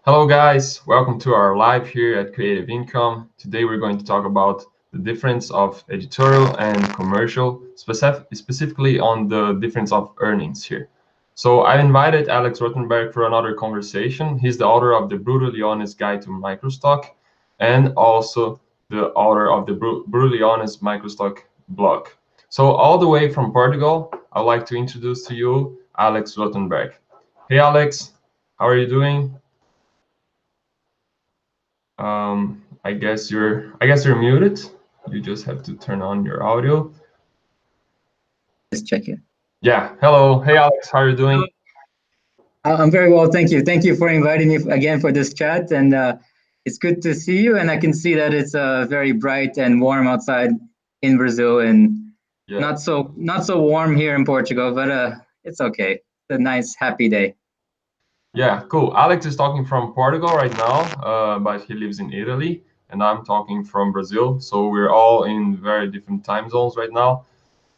Hello guys, welcome to our live here at Creative Income. Today we're going to talk about the difference of editorial and commercial, specifically on the difference of earnings here. So I invited Alex Rotenberg for another conversation. He's the author of the Brutally Honest Guide to Microstock and also the author of the Brutally Honest Microstock blog. So all the way from Portugal, I'd like to introduce to you Alex Rotenberg. Hey Alex, how are you doing? I guess you're muted. You just have to turn on your audio. Just check it. Yeah. Hello. Hey, Alex. How are you doing? I'm very well, thank you. Thank you for inviting me again for this chat, and it's good to see you. And I can see that it's very bright and warm outside in Brazil, and Yeah. not so warm here in Portugal, but it's okay. It's a nice, happy day. Yeah. Cool. Alex is talking from Portugal right now, but he lives in Italy, and I'm talking from Brazil. So we're all in very different time zones right now.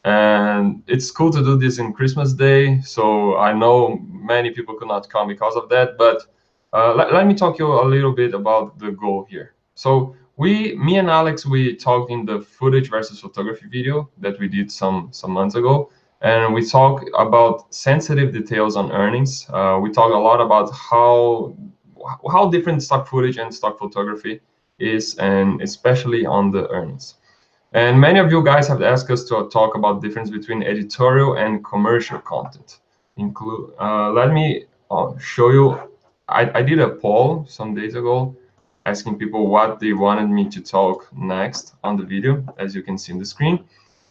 And it's cool to do this in Christmas Day. So I know many people could not come because of that, but let me talk you a little bit about the goal here. So me and Alex, we talked in the footage versus photography video that we did some months ago, and we talk about sensitive details on earnings. We talk a lot about how different stock footage and stock photography is, and especially on the earnings. And many of you guys have asked us to talk about the difference between editorial and commercial content. Let me show you. I did a poll some days ago asking people what they wanted me to talk next on the video, as you can see on the screen.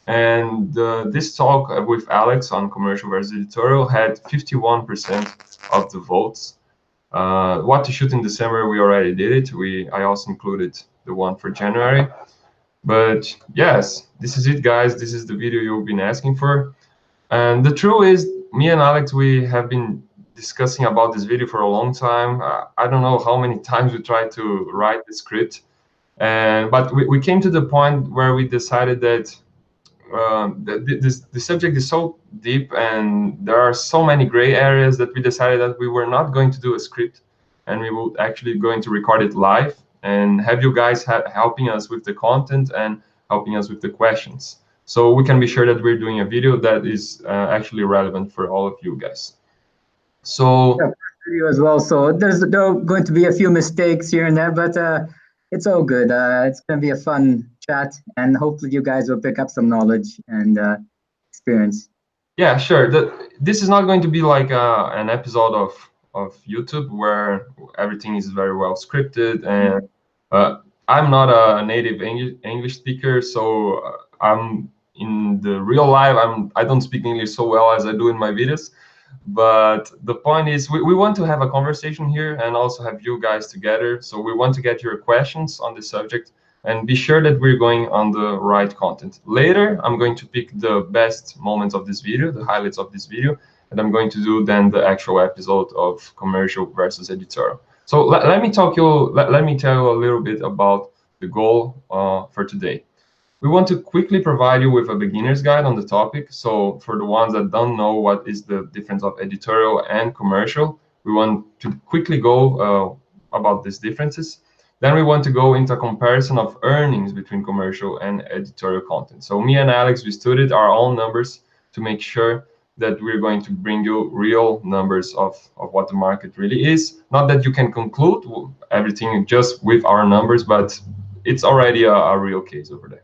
And this talk with Alex on commercial versus editorial had 51% of the votes. What to shoot in December, we already did it. I also included the one for January. But yes, this is it, guys. This is the video you've been asking for. And the truth is, me and Alex, we have been discussing about this video for a long time. I don't know how many times we tried to write the script. But we came to the point where we decided that the subject is so deep and there are so many gray areas that we decided that we were not going to do a script, and we would actually going to record it live and have you guys helping us with the content and helping us with the questions, so we can be sure that we're doing a video that is actually relevant for all of you guys. So Yeah, for you as well. So there are going to be a few mistakes here and there, but it's all good. It's going to be a fun chat, and hopefully you guys will pick up some knowledge and experience. yeah, sure. This is not going to be like an episode of YouTube where everything is very well scripted, and I'm not a native English speaker, so I'm in the real life. I don't speak English so well as I do in my videos. But the point is, we want to have a conversation here and also have you guys together. So we want to get your questions on the subject and be sure that we're going on the right content. Later, I'm going to pick the best moments of this video, the highlights of this video, and I'm going to do then the actual episode of commercial versus editorial. So let me tell you a little bit about the goal for today. We want to quickly provide you with a beginner's guide on the topic. So for the ones that don't know what is the difference of editorial and commercial, we want to quickly go about these differences. Then we want to go into a comparison of earnings between commercial and editorial content. So me and Alex, we studied our own numbers to make sure that we're going to bring you real numbers of what the market really is. Not that you can conclude everything just with our numbers, but it's already a real case over there.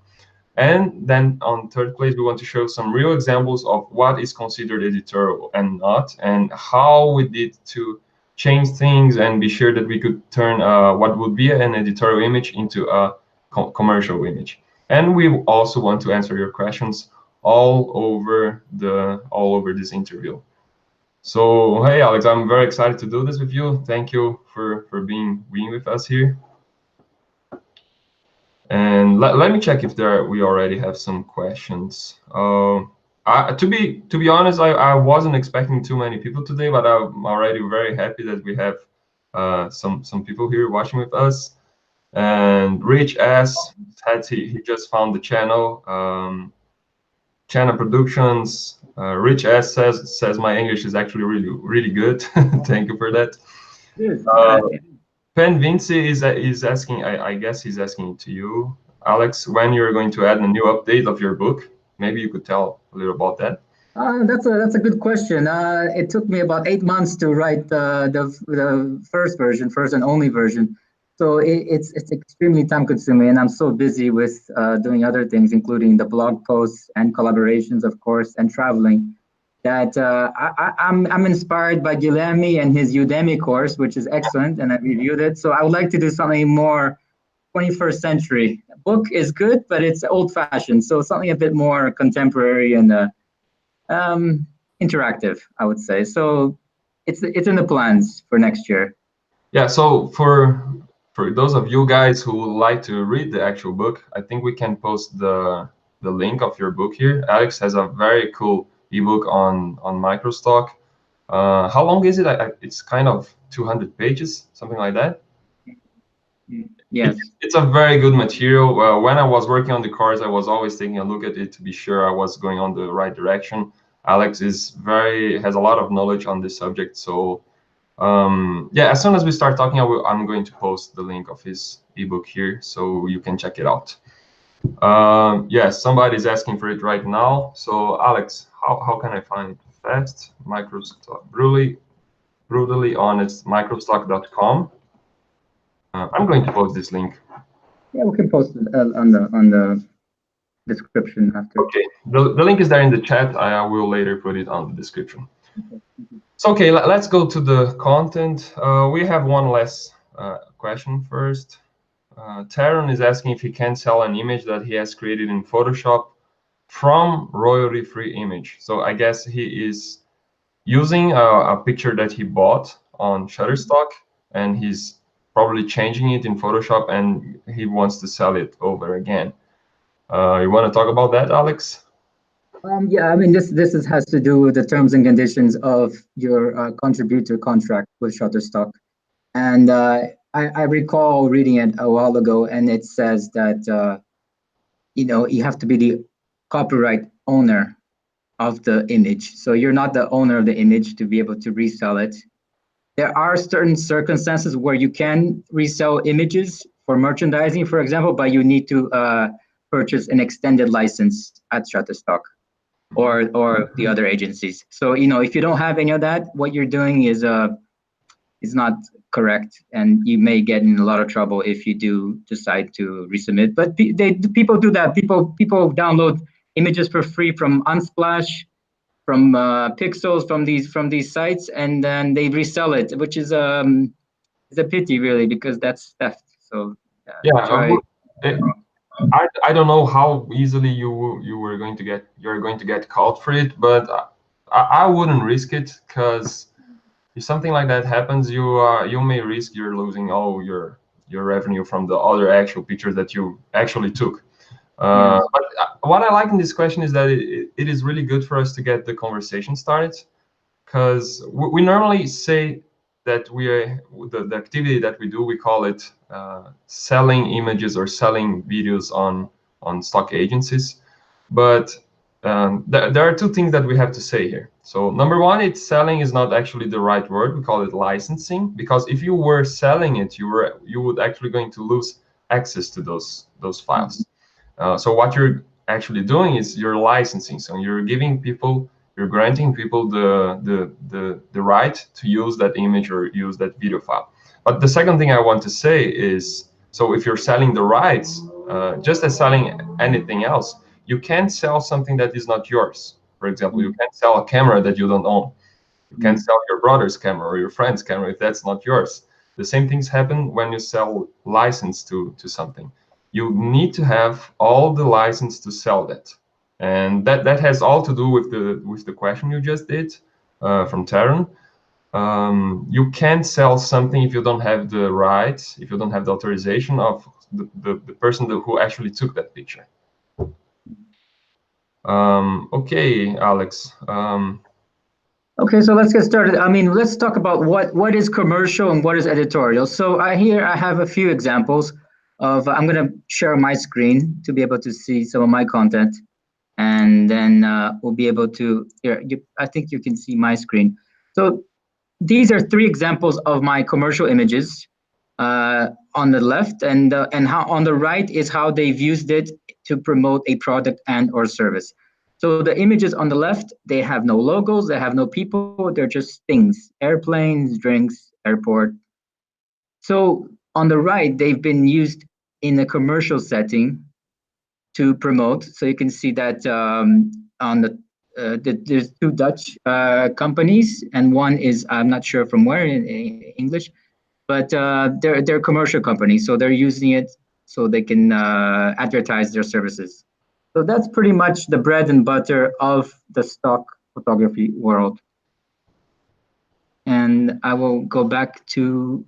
And then on third place, we want to show some real examples of what is considered editorial and not, and how we did to change things and be sure that we could turn what would be an editorial image into a commercial image. And we also want to answer your questions all over this interview. So hey Alex, I'm very excited to do this with you. Thank you for being with us here. And let me check if we already have some questions. To be honest, I wasn't expecting too many people today, but I'm already very happy that we have some people here watching with us. And Rich S said he just found the channel. Channel Productions. Rich S says my English is actually really good. Thank you for that. Pen Vinci is asking, I guess he's asking to you, Alex, when you're going to add a new update of your book. Maybe you could tell a little about that. That's a good question. It took me about 8 months to write the first version, first and only version. So it's extremely time consuming, and I'm so busy with doing other things, including the blog posts and collaborations, of course, and traveling, that I'm inspired by Alamy and his Udemy course, which is excellent, and I reviewed it. So I would like to do something more 21st century. Book is good, but it's old fashioned. So something a bit more contemporary and interactive, I would say. So it's in the plans for next year. Yeah, so for those of you guys who would like to read the actual book, I think we can post the link of your book here. Alex has a very cool ebook on microstock. How long is it? It's kind of 200 pages, something like that. Yes. It's a very good material. When I was working on the course, I was always taking a look at it to be sure I was going on the right direction. Alex has a lot of knowledge on this subject. So yeah, as soon as we start talking, I'm going to post the link of his ebook here so you can check it out. Yes, somebody's asking for it right now. So Alex, how can I find it fast? Microstock, brutally honest, microstock.com. I'm going to post this link. Yeah, we can post it on the description after. Okay, the link is there in the chat. I will later put it on the description. So okay, let's go to the content. We have one last question first. Taron is asking if he can sell an image that he has created in Photoshop from royalty-free image. So I guess he is using a picture that he bought on Shutterstock, and he's probably changing it in Photoshop, and he wants to sell it over again. You want to talk about that, Alex? Yeah, I mean, this has to do with the terms and conditions of your contributor contract with Shutterstock. And I recall reading it a while ago, and it says that you have to be the copyright owner of the image. So you're not the owner of the image to be able to resell it. There are certain circumstances where you can resell images for merchandising, for example, but you need to purchase an extended license at Shutterstock or the other agencies. So if you don't have any of that, what you're doing is not correct, and you may get in a lot of trouble if you do decide to resubmit. But people do that. People download images for free from Unsplash, from Pixels, from these sites, and then they resell it, which is a pity, really, because that's theft. So yeah, I don't know how easily you're going to get caught for it, but I wouldn't risk it, because if something like that happens, you may risk you're losing all your revenue from the other actual pictures that you actually took. Yes. But what I like in this question is that it is really good for us to get the conversation started, because we normally say that the activity that we do, we call it selling images or selling videos on stock agencies. But there are two things that we have to say here. So number one, it's selling is not actually the right word. We call it licensing, because if you were selling it, you would actually going to lose access to those files. So what you're actually doing is you're licensing. So you're granting people the right to use that image or use that video file. But the second thing I want to say is, so if you're selling the rights, just as selling anything else, you can't sell something that is not yours. For example, you can't sell a camera that you don't own. You can't sell your brother's camera or your friend's camera if that's not yours. The same things happen when you sell license to something. You need to have all the license to sell that. And that has all to do with the question you just did from Taron. You can't sell something if you don't have the rights, if you don't have the authorization of the person who actually took that picture. Okay, Alex. Okay, so let's get started. I mean, let's talk about what is commercial and what is editorial. So I have a few examples of. I'm going to share my screen to be able to see some of my content, and then we'll be able to. I think you can see my screen. So these are 3 examples of my commercial images. on the left, and how on the right is how they've used it to promote a product and or service. So the images on the left, they have no logos, they have no people, they're just things: airplanes, drinks, airport. So on the right, they've been used in a commercial setting to promote. So you can see that on there's two Dutch companies, and one is, I'm not sure from where in English, but they're commercial companies, so they're using it so they can advertise their services. So that's pretty much the bread and butter of the stock photography world. And I will go back to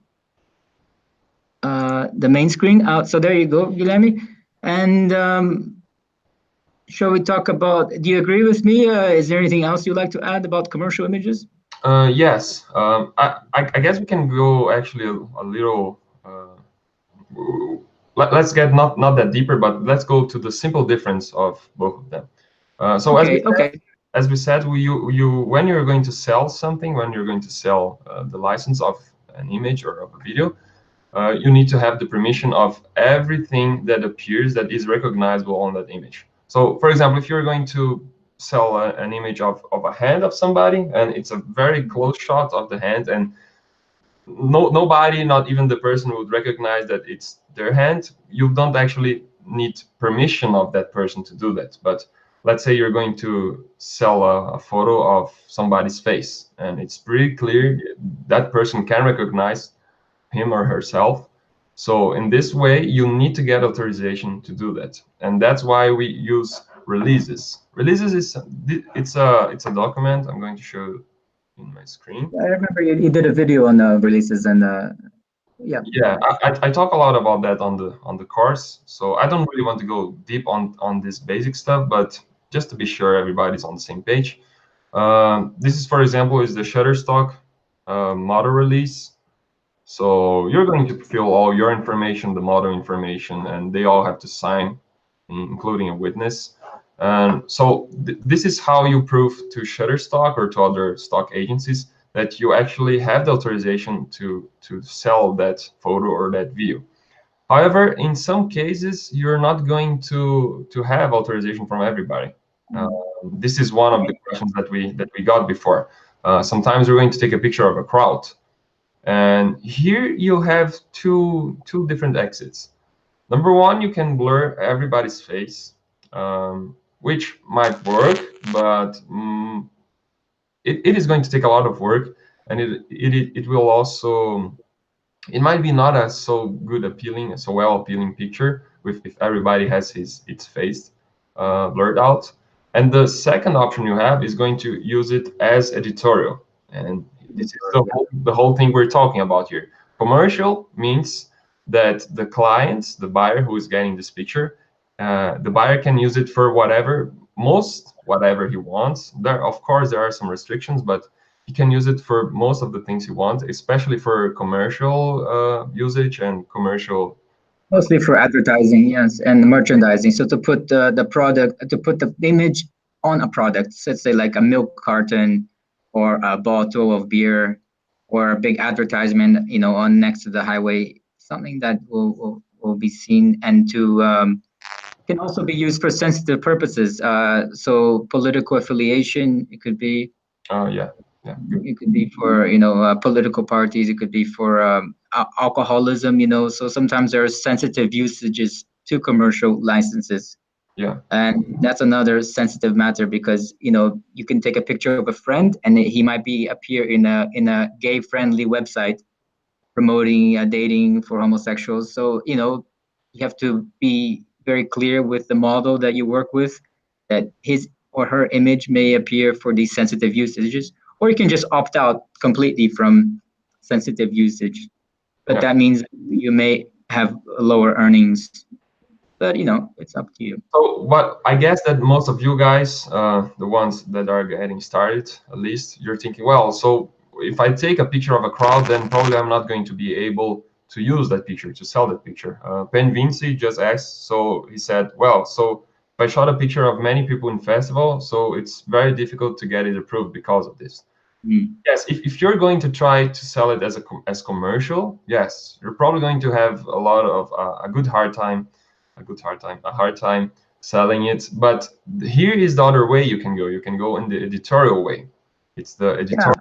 the main screen. So there you go, Guilherme. And shall we talk about, do you agree with me? Is there anything else you'd like to add about commercial images? Yes. I guess we can go actually a little. Let's get not that deeper, but let's go to the simple difference of both of them. So as we said, you when you're going to sell something, when you're going to sell the license of an image or of a video, you need to have the permission of everything that appears that is recognizable on that image. So, for example, if you're going to sell an image of a hand of somebody, and it's a very close shot of the hand, and nobody, not even the person, would recognize that it's their hand, you don't actually need permission of that person to do that. But let's say you're going to sell a photo of somebody's face, and it's pretty clear that person can recognize him or herself. So in this way, you need to get authorization to do that, and that's why we use releases. Releases is it's a document. I'm going to show in my screen. I remember you did a video on releases, and yeah, I talk a lot about that on the course, so I don't really want to go deep on this basic stuff, but just to be sure everybody's on the same page. This is, for example, is the Shutterstock model release. So you're going to fill all your information, the model information, and they all have to sign, including a witness. And so this is how you prove to Shutterstock or to other stock agencies that you actually have the authorization to sell that photo or that video. However, in some cases, you're not going to have authorization from everybody. This is one of the questions that we got before. Sometimes we're going to take a picture of a crowd. And here you have two different exits. Number one, you can blur everybody's face, which might work, but it is going to take a lot of work, and it will also, it might be not a so good appealing, so well appealing picture if everybody has its face blurred out. And the second option you have is going to use it as editorial, and this is the whole thing we're talking about here. Commercial means that the client, the buyer who is getting this picture, the buyer can use it for whatever he wants. Of course, there are some restrictions, but he can use it for most of the things he wants, especially for commercial usage and commercial. Mostly for advertising, yes, and merchandising. So to put the product, to put the image on a product, so let's say like a milk carton or a bottle of beer or a big advertisement, on next to the highway, something that will be seen, and to can also be used for sensitive purposes. So political affiliation, it could be. Yeah. It could be for political parties. It could be for alcoholism. So sometimes there are sensitive usages to commercial licenses. Yeah. And that's another sensitive matter because you can take a picture of a friend and he might appear in a gay friendly website promoting dating for homosexuals. So you have to be very clear with the model that you work with that his or her image may appear for these sensitive usages, or you can just opt out completely from sensitive usage. But that means you may have lower earnings. But it's up to you. So, but I guess that most of you guys, the ones that are getting started, at least, you're thinking, well, so if I take a picture of a crowd, then probably I'm not going to be able to use that picture, to sell that picture. Pen Vinci just asked, so he said, well, so if I shot a picture of many people in festival, so it's very difficult to get it approved because of this. Yes, if you're going to try to sell it as commercial, yes, you're probably going to have a lot of a hard time selling it. But here is the other way you can go. You can go in the editorial way. It's the Yeah, editorial.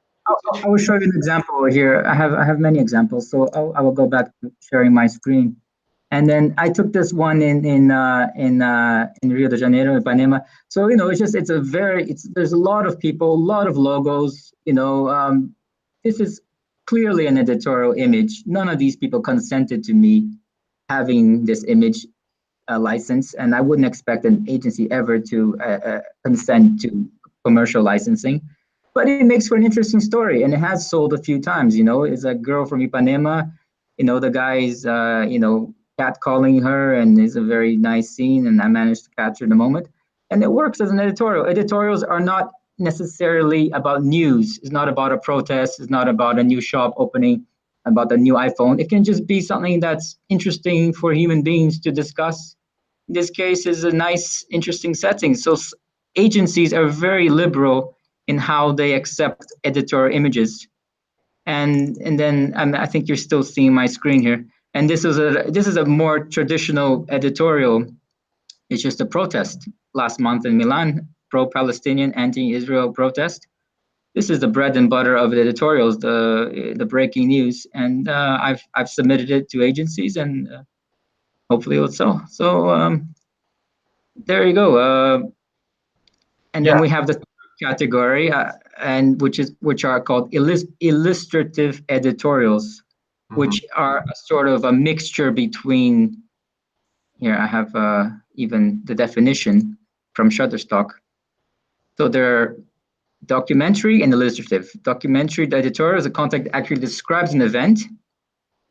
I will show you an example here. I have many examples, so I will go back to sharing my screen. And then I took this one in Rio de Janeiro, Ipanema. So there's a lot of people, a lot of logos. This is clearly an editorial image. None of these people consented to me having this image license, and I wouldn't expect an agency ever to consent to commercial licensing. But it makes for an interesting story, and it has sold a few times. It's a girl from Ipanema. The guy's catcalling her, and it's a very nice scene, and I managed to capture the moment. And it works as an editorial. Editorials are not necessarily about news. It's not about a protest. It's not about a new shop opening, about the new iPhone. It can just be something that's interesting for human beings to discuss. In this case, is a nice, interesting setting. So agencies are very liberal in how they accept editorial images. And then I think you're still seeing my screen here. And this is a more traditional editorial. It's just a protest last month in Milan, pro-Palestinian, anti-Israel protest. This is the bread and butter of the editorials, the breaking news, and I've submitted it to agencies, and hopefully it'll sell. So there you go. And Yeah. then we have the category, and which are called illustrative editorials, which are sort of a mixture between. Here I have even the definition from Shutterstock. So they're documentary and illustrative. Documentary editorial is a content that actually describes an event.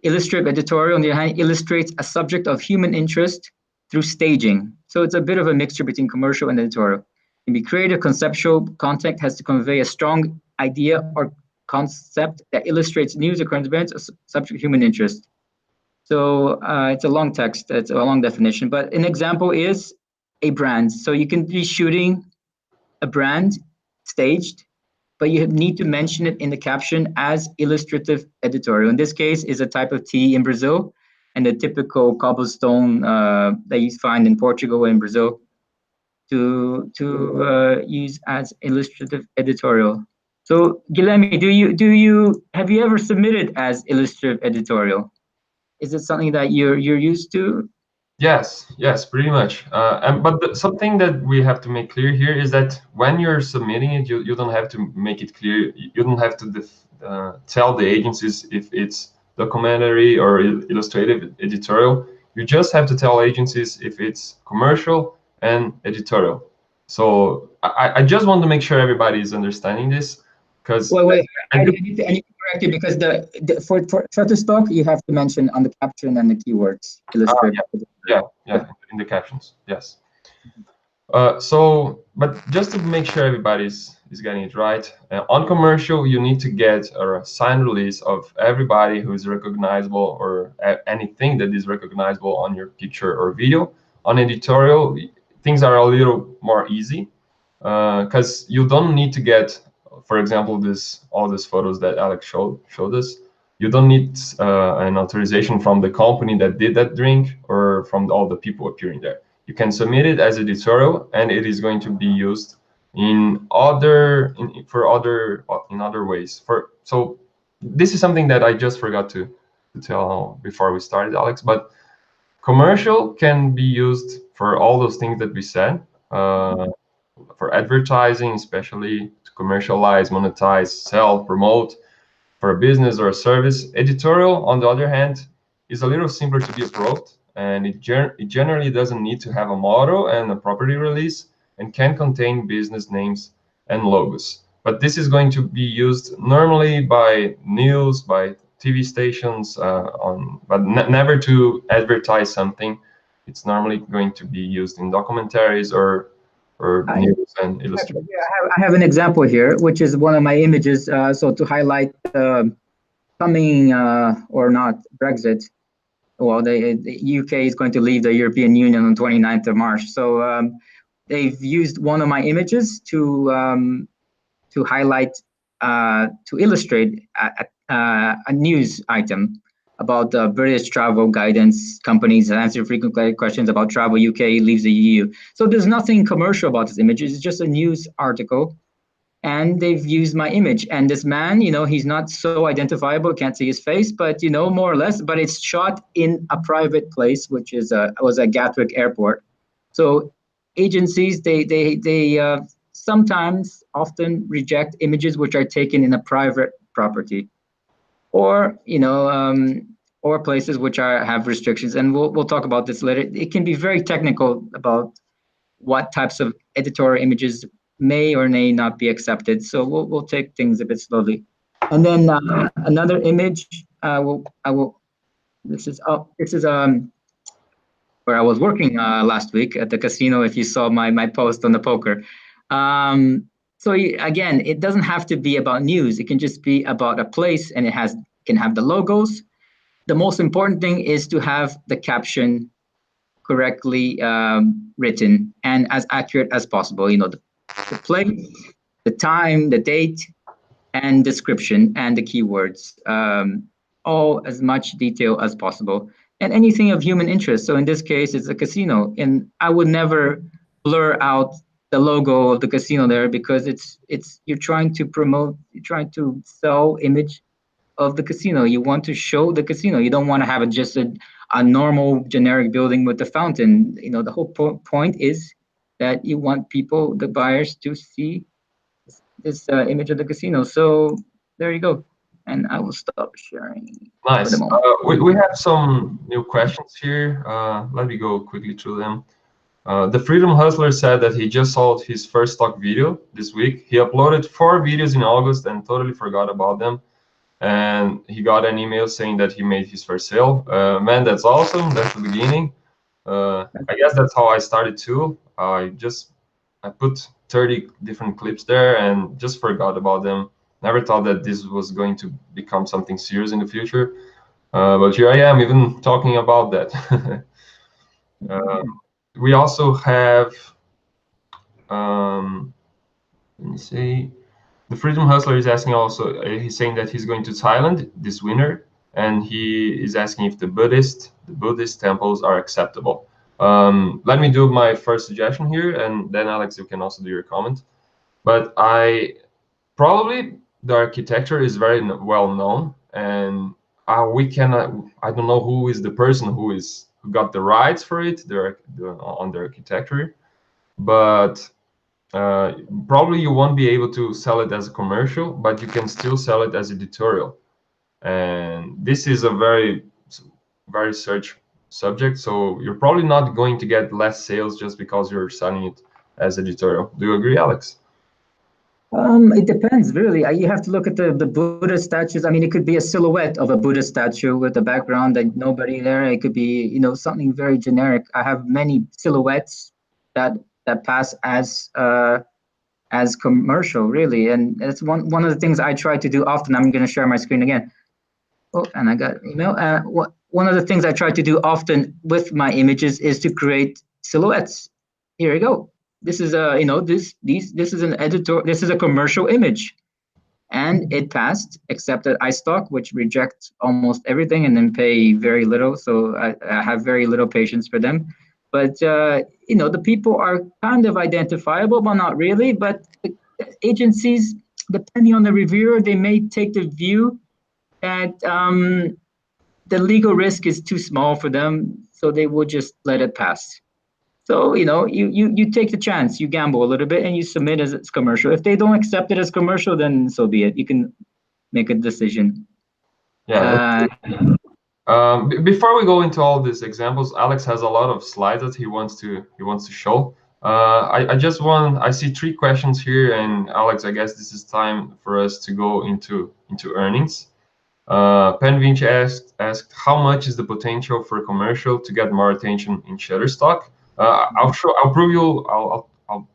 Illustrative editorial, on the other hand, illustrates a subject of human interest through staging. So it's a bit of a mixture between commercial and editorial. It can be creative, conceptual. Content has to convey a strong idea or concept that illustrates news or current events or subject of human interest. So it's a long text, it's a long definition, but an example is a brand. So you can be shooting a brand staged, but you need to mention it in the caption as illustrative editorial. In this case, is a type of tea in Brazil, and the typical cobblestone that you find in Portugal and Brazil to use as illustrative editorial. So Guilherme, have you ever submitted as illustrative editorial? Is it something that you're used to? Yes, pretty much. But something that we have to make clear here is that when you're submitting it, you don't have to make it clear. You don't have to tell the agencies if it's documentary or illustrative editorial. You just have to tell agencies if it's commercial and editorial. So I just want to make sure everybody is understanding this, because wait, I need to correct you because for Shutterstock you have to mention on the caption and the keywords illustrative. Yeah, in the captions, yes. But just to make sure everybody's getting it right, on commercial, you need to get a signed release of everybody who is recognizable or anything that is recognizable on your picture or video. On editorial, things are a little more easy because you don't need to get, for example, all these photos that Alex showed us. You don't need an authorization from the company that did that drink or from all the people appearing there. You can submit it as editorial, and it is going to be used in other ways. So this is something that I just forgot to tell before we started, Alex. But commercial can be used for all those things that we said, for advertising, especially to commercialize, monetize, sell, promote, for a business or a service. Editorial, on the other hand, is a little simpler to be approached, and it generally doesn't need to have a motto and a property release, and can contain business names and logos. But this is going to be used normally by news, by TV stations, but never to advertise something. It's normally going to be used in documentaries or news and illustrations. I have an example here, which is one of my images. So to highlight coming or not Brexit. Well, the UK is going to leave the European Union on 29th of March. So they've used one of my images to highlight to illustrate a news item about the British travel guidance companies that answer frequent questions about travel. UK leaves the EU. So there's nothing commercial about this image. It's just a news article, and they've used my image. And this man, he's not so identifiable, can't see his face, but more or less. But it's shot in a private place, which was at Gatwick Airport. So agencies, they sometimes often reject images which are taken in a private property, or or places which have restrictions. And we'll talk about this later. It can be very technical about what types of editorial images may or may not be accepted. So we'll take things a bit slowly. And then another image. This is where I was working last week at the casino. If you saw my post on the poker. So again, it doesn't have to be about news. It can just be about a place, and can have the logos. The most important thing is to have the caption correctly written and as accurate as possible. The place, the time, the date, and description, and the keywords. All as much detail as possible, and anything of human interest. So in this case, it's a casino, and I would never blur out the logo of the casino there, because you're trying to sell image of the casino. You want to show the casino. You don't want to have it just a normal generic building with the fountain. The whole point is that you want the buyers, to see this image of the casino. So there you go. And I will stop sharing for Nice. the moment. We have some new questions here. Let me go quickly through them. The Freedom Hustler said that he just sold his first stock video this week. He uploaded 4 videos in August and totally forgot about them. And he got an email saying that he made his first sale. Man, that's awesome. That's the beginning. I guess that's how I started too. I put 30 different clips there and just forgot about them. Never thought that this was going to become something serious in the future. But here I am, even talking about that. We also have, let me see. The Freedom Hustler is asking also, he's saying that he's going to Thailand this winter, and he is asking if the Buddhist temples are acceptable. Let me do my first suggestion here, and then Alex, you can also do your comment. But probably the architecture is very well known, and we cannot. I don't know who is the person who got the rights for it, on the architecture, but probably you won't be able to sell it as a commercial, but you can still sell it as editorial. And this is a very search subject, so you're probably not going to get less sales just because you're selling it as editorial. Do you agree, Alex? It depends, really. You have to look at the Buddha statues. I mean, it could be a silhouette of a Buddha statue with a background that nobody there. It could be, something very generic. I have many silhouettes that pass as commercial, really, and it's one of the things I try to do often. I'm going to share my screen again. Oh, and I got email. One of the things I try to do often with my images is to create silhouettes. Here we go. This is this is an editor. This is a commercial image, and it passed, except at iStock, which rejects almost everything and then pay very little. So I have very little patience for them. But the people are kind of identifiable, but not really. But the agencies, depending on the reviewer, they may take the view that the legal risk is too small for them, so they will just let it pass. So you take the chance, you gamble a little bit, and you submit as it's commercial. If they don't accept it as commercial, then so be it. You can make a decision. Yeah. Before we go into all these examples, Alex has a lot of slides that he wants to show. I see 3 questions here, and Alex, I guess this is time for us to go into earnings. Penvinch asked how much is the potential for commercial to get more attention in Shutterstock. I'll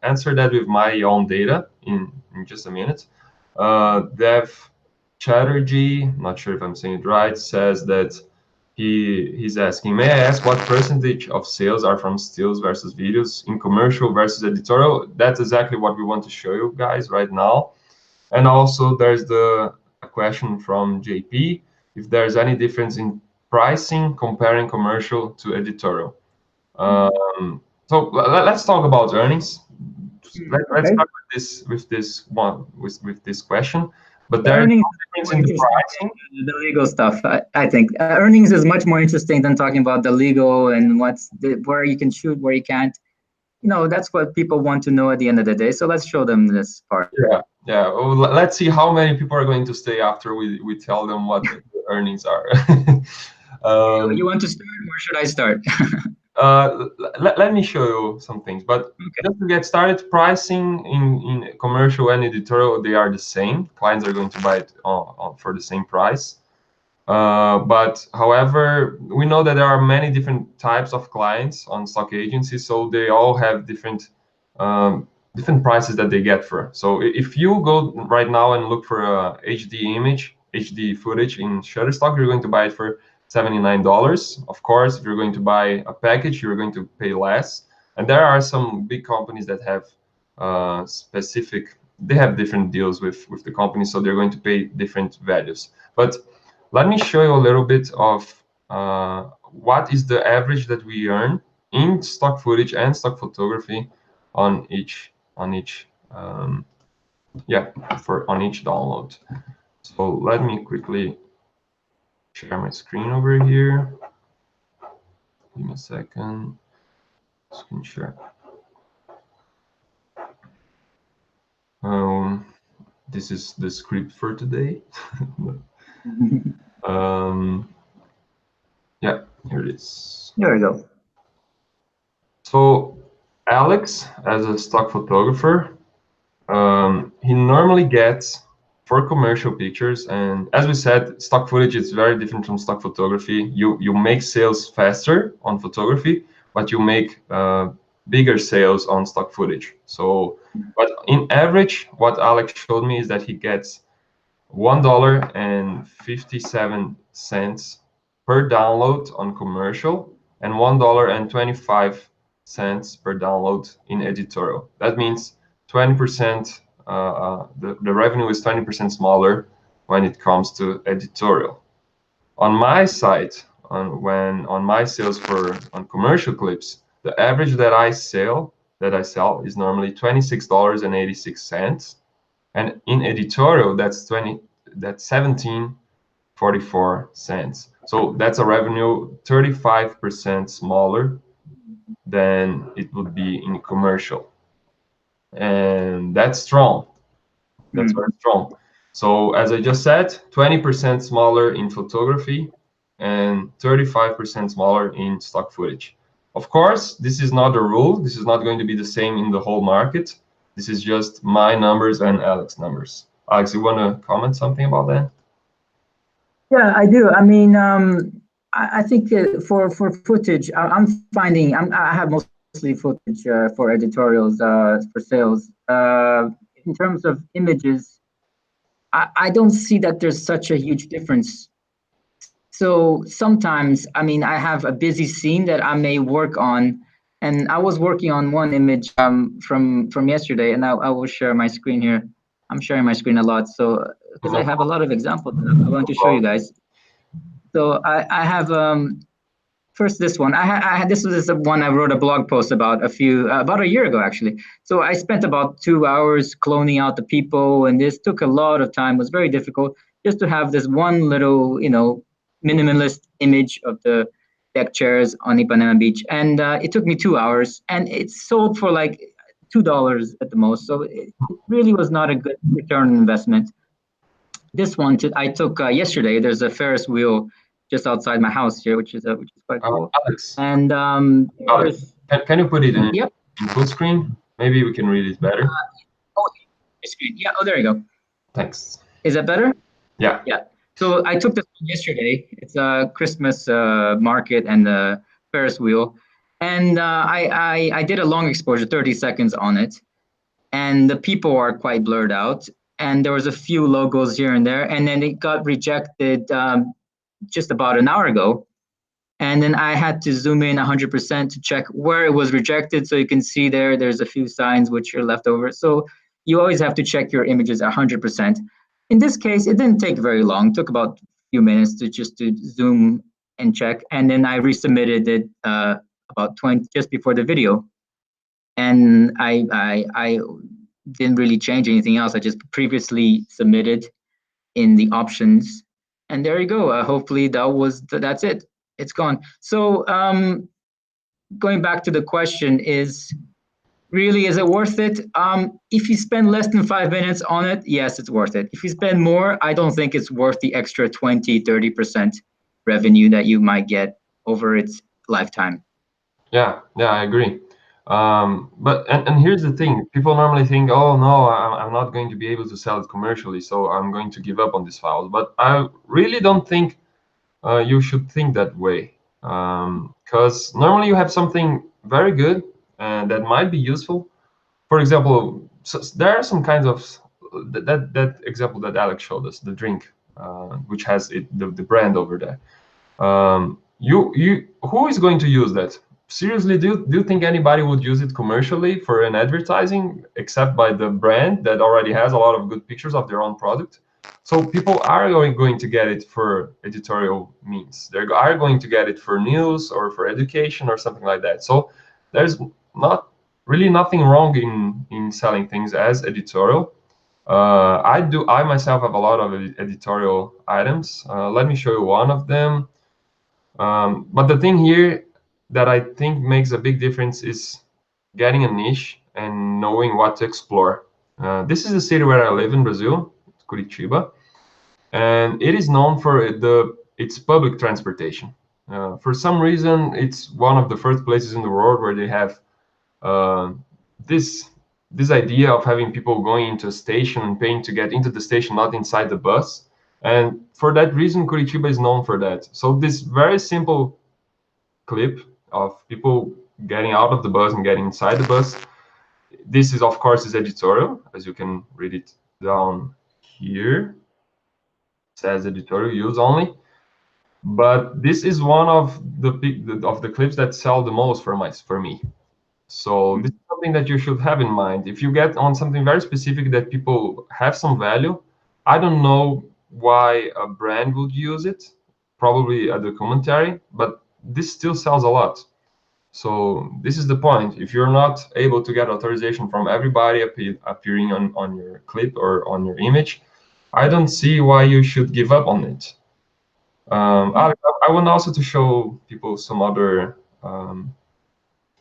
answer that with my own data in just a minute. Dev Chatterjee, not sure if I'm saying it right, says that he's asking, may I ask what percentage of sales are from stills versus videos in commercial versus editorial? That's exactly what we want to show you guys right now. And also there's a question from JP, if there's any difference in pricing comparing commercial to editorial. So let's talk about earnings. Let's Okay. start with this question. But The there's earnings no is difference more in the interesting pricing. than the legal stuff. I think earnings is much more interesting than talking about the legal and where you can shoot, where you can't. That's what people want to know at the end of the day. So let's show them this part. Yeah. Well, let's see how many people are going to stay after we tell them what the earnings are. You want to start, or should I start? Let me show you some things. But Okay. just to get started, pricing in commercial and editorial, they are the same. Clients are going to buy it for the same price. But however, we know that there are many different types of clients on stock agencies, so they all have different prices that they get for. So if you go right now and look for a HD image, HD footage in Shutterstock, you're going to buy it for $79. Of course, if you're going to buy a package, you're going to pay less. And there are some big companies that have they have different deals with the company, so they're going to pay different values. But let me show you a little bit of what is the average that we earn in stock footage and stock photography on each download. So let me quickly share my screen over here. Give me a second. Screen share. This is the script for today. Yeah, here it is. There we go. So Alex, as a stock photographer, he normally gets for commercial pictures, and as we said, stock footage is very different from stock photography. You make sales faster on photography, but you make bigger sales on stock footage. So, but in average, what Alex showed me is that he gets $1.57 per download on commercial and $1.25 per download in editorial. That means 20%, the revenue is 20% smaller when it comes to editorial. On my site, on my sales on commercial clips, the average that I sell is normally $26.86, and in editorial that's 17.44. So that's a revenue 35% smaller than it would be in commercial, and that's strong. That's very strong. So as I just said, 20% smaller in photography and 35% smaller in stock footage. Of course, this is not a rule. This is not going to be the same in the whole market. This is just my numbers and Alex's numbers. Alex, you want to comment something about that? Yeah, I do. I mean, I think for footage, I'm finding I have mostly footage for editorials for sales. In terms of images, I don't see that there's such a huge difference. So sometimes, I mean, I have a busy scene that I may work on, and I was working on one image from yesterday, and I will share my screen here. I'm sharing my screen a lot, so because I have a lot of examples that I want to show you guys. So I have first this one. This was the one I wrote a blog post about about a year ago actually. So I spent about 2 hours cloning out the people, and this took a lot of time. It was very difficult just to have this one little minimalist image of the deck chairs on Ipanema Beach, and it took me 2 hours, and it sold for like $2 at the most. So it really was not a good return on investment. This one I took yesterday. There's a Ferris wheel just outside my house here, which is quite cool. Alex, And Alex, can you put it in yep. full screen? Maybe we can read it better. Screen. Yeah. Oh, there you go. Thanks. Is that better? Yeah. Yeah. So I took this one yesterday. It's a Christmas market and the Ferris wheel, and I did a long exposure, 30 seconds on it, and the people are quite blurred out, and there was a few logos here and there, and then it got rejected just about an hour ago, and then I had to zoom in 100% to check where it was rejected, so you can see there's a few signs which are left over. So you always have to check your images 100%. In this case, it didn't take very long. It took about a few minutes to zoom and check, and then I resubmitted it about 20 just before the video, and I didn't really change anything else. I just previously submitted in the options, and there you go. Hopefully that's it. It's gone. So going back to the question is, really, is it worth it? If you spend less than 5 minutes on it, yes, it's worth it. If you spend more, I don't think it's worth the extra 20-30% revenue that you might get over its lifetime. Yeah, I agree. But here's the thing: people normally think, oh no, I'm not going to be able to sell it commercially, so I'm going to give up on these files. But I really don't think you should think that way, because normally you have something very good and that might be useful. For example, there are some kinds of that example that Alex showed us, the drink, which has the brand over there. Who is going to use that? Seriously, do you think anybody would use it commercially for an advertising, except by the brand that already has a lot of good pictures of their own product? So people are going to get it for editorial means. They are going to get it for news or for education or something like that. So there's not really nothing wrong in selling things as editorial. I myself have a lot of editorial items. Let me show you one of them. But the thing here that I think makes a big difference is getting a niche and knowing what to explore. This is the city where I live in Brazil, Curitiba, and it is known for its public transportation. For some reason, it's one of the first places in the world where they have uh, this idea of having people going into a station and paying to get into the station, not inside the bus. And for that reason, Curitiba is known for that. So this very simple clip of people getting out of the bus and getting inside the bus, this is, of course, is editorial, as you can read it down here. It says editorial use only. But this is one of the clips that sell the most for me. So this is something that you should have in mind. If you get on something very specific that people have some value, I don't know why a brand would use it, probably a documentary, but this still sells a lot. So this is the point. If you're not able to get authorization from everybody appearing on your clip or on your image, I don't see why you should give up on it. I want also to show people some other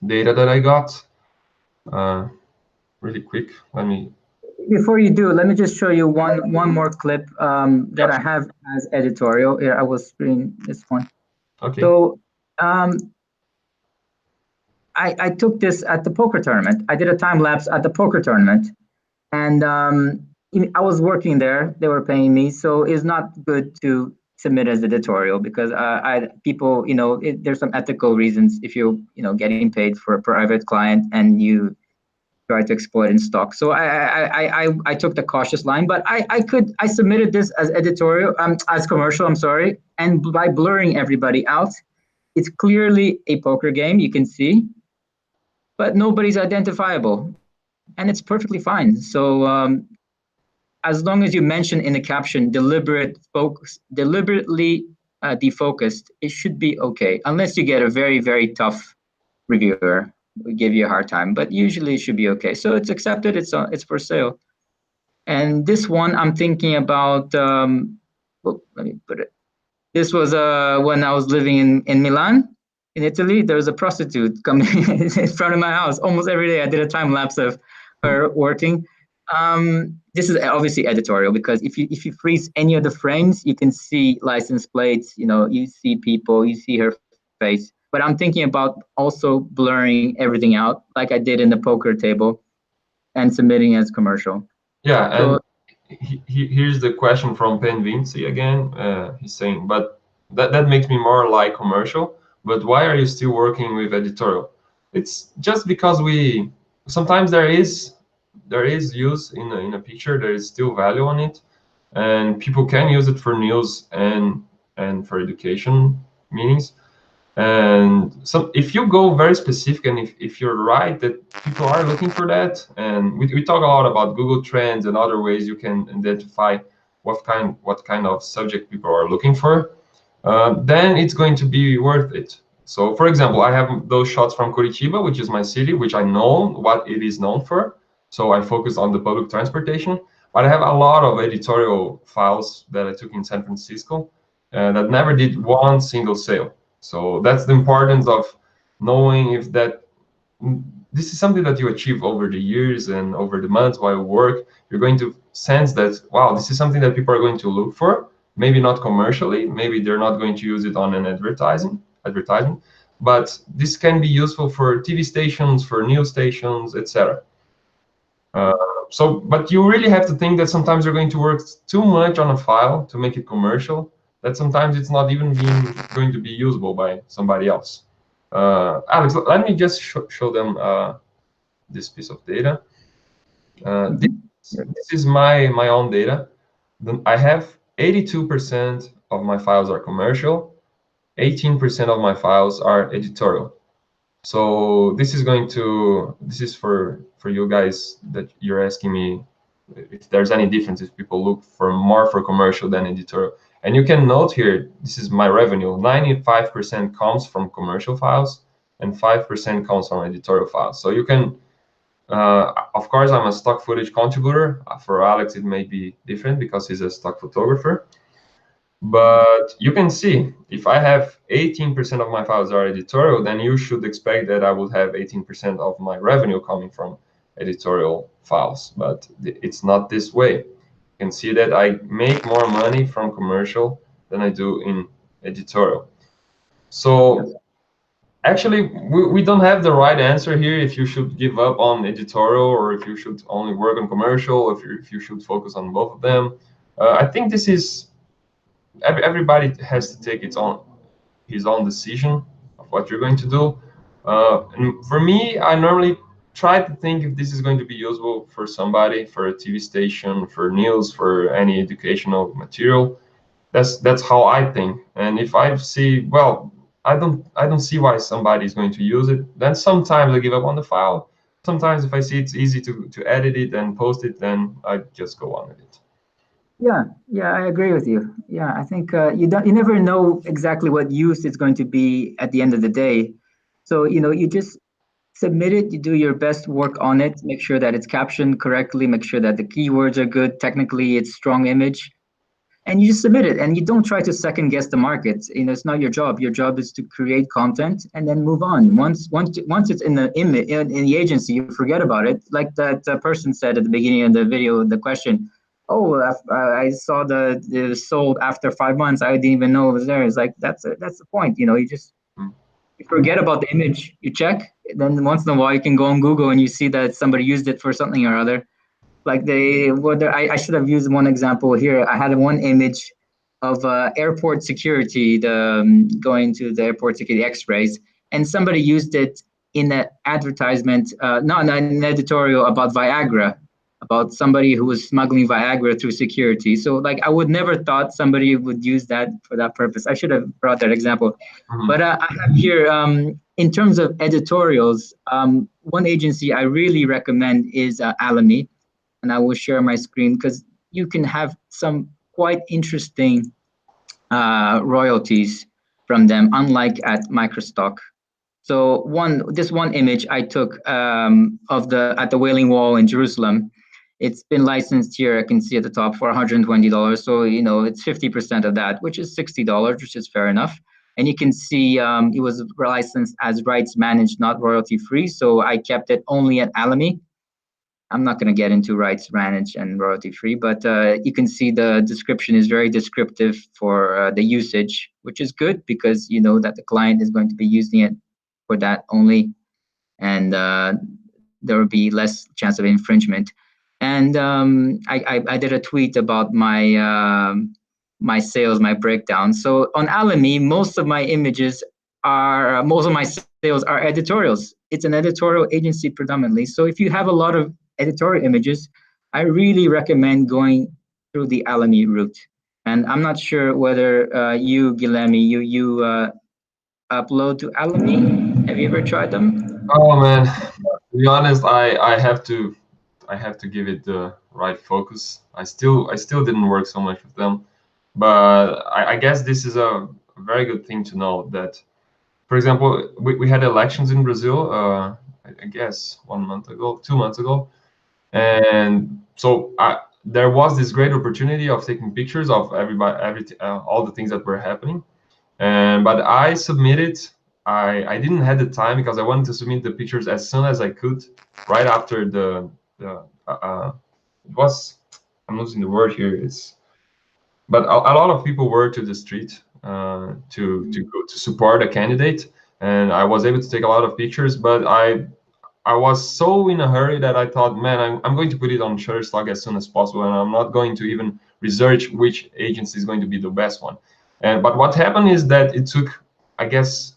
data that I got. Really quick. Let me. Before you do, let me just show you one more clip that I have as editorial. Here, I will screen this one. Okay. So I took this at the poker tournament. I did a time lapse at the poker tournament, and I was working there. They were paying me, so it's not good to submit as editorial because people, there's some ethical reasons if you're, getting paid for a private client and you try to exploit in stock. So I took the cautious line, but I submitted this as editorial, as commercial. I'm sorry, and by blurring everybody out, it's clearly a poker game. You can see, but nobody's identifiable, and it's perfectly fine. So as long as you mention in the caption deliberately defocused, it should be okay, unless you get a very, very tough reviewer who give you a hard time, but usually it should be okay. So it's accepted, it's for sale. And this one I'm thinking about, let me put it. This was when I was living in Milan, in Italy. There was a prostitute coming in front of my house almost every day. I did a time lapse of her working. This is obviously editorial because if you freeze any of the frames, you can see license plates. You see people, you see her face. But I'm thinking about also blurring everything out, like I did in the poker table, and submitting as commercial. Yeah, so, and here's the question from Pen Vinci again. He's saying, but that makes me more like commercial. But why are you still working with editorial? It's just because we sometimes there is use in a picture. There is still value on it, and people can use it for news and for education meanings. And so if you go very specific, and if you're right that people are looking for that, and we talk a lot about Google Trends and other ways you can identify what kind of subject people are looking for, then it's going to be worth it. So for example, I have those shots from Curitiba, which is my city, which I know what it is known for. So I focus on the public transportation, but I have a lot of editorial files that I took in San Francisco that never did one single sale. So that's the importance of knowing if that this is something that you achieve over the years and over the months while you work. You're going to sense that, wow, this is something that people are going to look for. Maybe not commercially, maybe they're not going to use it on an advertisement, but this can be useful for TV stations, for news stations, etc. But you really have to think that sometimes you're going to work too much on a file to make it commercial, that sometimes it's not even going to be usable by somebody else. Alex, let me just show them this piece of data. This is my own data. I have 82% of my files are commercial, 18% of my files are editorial. So this is for you guys that you're asking me if there's any difference if people look for more for commercial than editorial. And you can note here, this is my revenue. 95% comes from commercial files and 5% comes from editorial files. So you can, of course, I'm a stock footage contributor. For Alex, it may be different because he's a stock photographer. But you can see, if I have 18% of my files are editorial, then you should expect that I would have 18% of my revenue coming from editorial files. But it's not this way. You can see that I make more money from commercial than I do in editorial. So actually, we don't have the right answer here if you should give up on editorial or if you should only work on commercial, if you should focus on both of them. I think this is everybody has to take his own decision of what you're going to do. And for me, I normally try to think if this is going to be usable for somebody, for a TV station, for news, for any educational material. That's how I think. And if I see, well, I don't see why somebody is going to use it, then sometimes I give up on the file. Sometimes if I see it's easy to edit it and post it, then I just go on with it. Yeah, I agree with you. Yeah, I think you never know exactly what use it's going to be at the end of the day. So, you just submit it, you do your best work on it, make sure that it's captioned correctly, make sure that the keywords are good, technically it's strong image, and you just submit it, and you don't try to second guess the market. It's not your job. Your job is to create content and then move on. Once it's in the image in the agency, you forget about it. Like that person said at the beginning of the video, the question, oh, I saw the sold after 5 months. I didn't even know it was there. It's like that's the point. You just you forget about the image. You check. Then once in a while, you can go on Google and you see that somebody used it for something or other. Like I should have used one example here. I had one image of airport security, going to the airport security X-rays, and somebody used it in an advertisement, not an editorial about Viagra, about somebody who was smuggling Viagra through security. So like I would never thought somebody would use that for that purpose. I should have brought that example. But I have here, in terms of editorials, one agency I really recommend is Alamy. And I will share my screen because you can have some quite interesting royalties from them, unlike at Microstock. So this one image I took at the Wailing Wall in Jerusalem. It's been licensed here. I can see at the top for $120. So it's 50% of that, which is $60, which is fair enough. And you can see it was licensed as rights managed, not royalty free. So I kept it only at Alamy. I'm not going to get into rights managed and royalty free, but you can see the description is very descriptive for the usage, which is good because you know that the client is going to be using it for that only, and there will be less chance of infringement. And I did a tweet about my sales, my breakdown. So on Alamy, most of my sales are editorials. It's an editorial agency predominantly. So if you have a lot of editorial images, I really recommend going through the Alamy route. And I'm not sure whether you, Guilherme, you upload to Alamy. Have you ever tried them? Oh man, to be honest, I have to give it the right focus. I still didn't work so much with them, but I guess this is a very good thing to know that, for example, we had elections in Brazil, I guess 1 month ago, 2 months ago, and so there was this great opportunity of taking pictures of all the things that were happening. And but I submitted. I didn't have the time because I wanted to submit the pictures as soon as I could, right after the it was, I'm losing the word here. It's, but a lot of people were to the street to go to support a candidate, and I was able to take a lot of pictures. But I was so in a hurry that I thought, man, I'm going to put it on Shutterstock as soon as possible, and I'm not going to even research which agency is going to be the best one. And but what happened is that it took, I guess,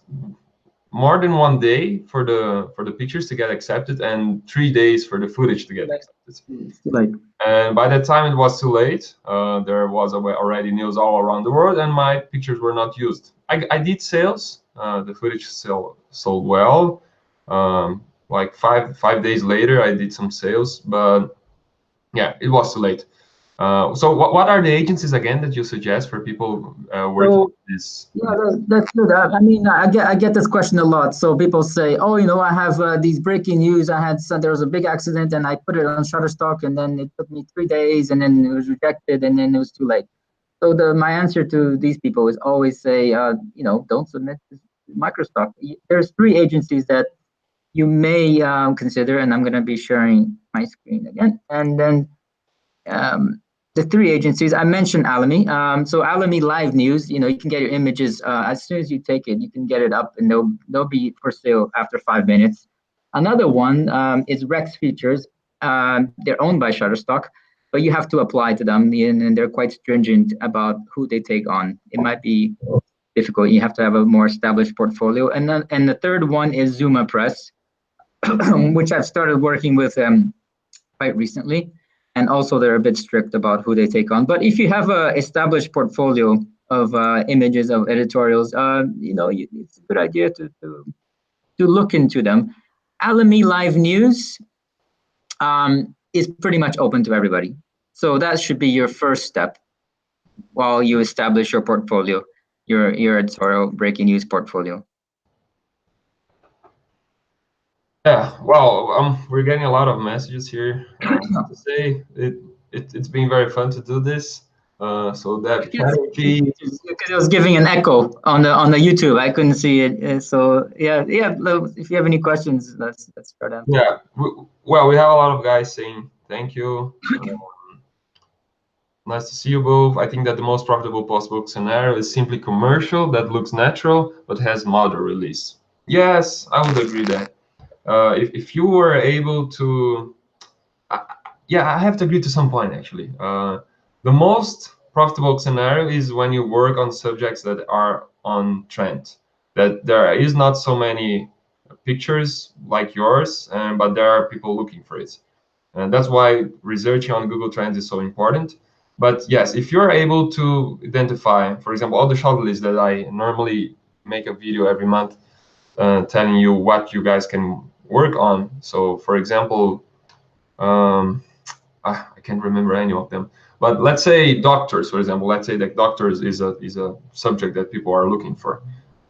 more than 1 day for the pictures to get accepted, and 3 days for the footage to get accepted. Like, And by that time, it was too late. There was already news all around the world, and my pictures were not used. I did sales. The footage sold well. Like five days later, I did some sales, but yeah, it was too late. So what are the agencies again that you suggest for people working so with this? yeah, that's good. I mean, I get this question a lot. So people say, oh, I have these breaking news. There was a big accident, and I put it on Shutterstock, and then it took me 3 days, and then it was rejected, and then it was too late. So my answer to these people is always say, don't submit to Microsoft. There's three agencies that you may consider, and I'm going to be sharing my screen again, and then. The three agencies I mentioned Alamy. So Alamy Live News, you can get your images as soon as you take it. You can get it up, and they'll be for sale after 5 minutes. Another one is Rex Features. They're owned by Shutterstock, but you have to apply to them, and they're quite stringent about who they take on. It might be difficult. You have to have a more established portfolio. And the third one is Zuma Press, which I've started working with quite recently. And also they're a bit strict about who they take on. But if you have a established portfolio of images, of editorials, it's a good idea to look into them. Alamy Live News is pretty much open to everybody. So that should be your first step while you establish your portfolio, your editorial breaking news portfolio. Yeah, well, we're getting a lot of messages here. To say it's been very fun to do this. So that charity. Because it was giving an echo on the YouTube. I couldn't see it. So yeah. If you have any questions, let's start answering. Yeah, well, we have a lot of guys saying thank you. Nice to see you both. I think that the most profitable post-book scenario is simply commercial that looks natural but has model release. Yes, I would agree that. If you were able to, yeah, I have to agree to some point actually. The most profitable scenario is when you work on subjects that are on trend, that there is not so many pictures like yours, but there are people looking for it. And that's why researching on Google Trends is so important. But yes, if you're able to identify, for example, all the shortlists that I normally make a video every month telling you what you guys can work on. So for example, I can't remember any of them, but let's say doctors, for example, let's say that doctors is a subject that people are looking for.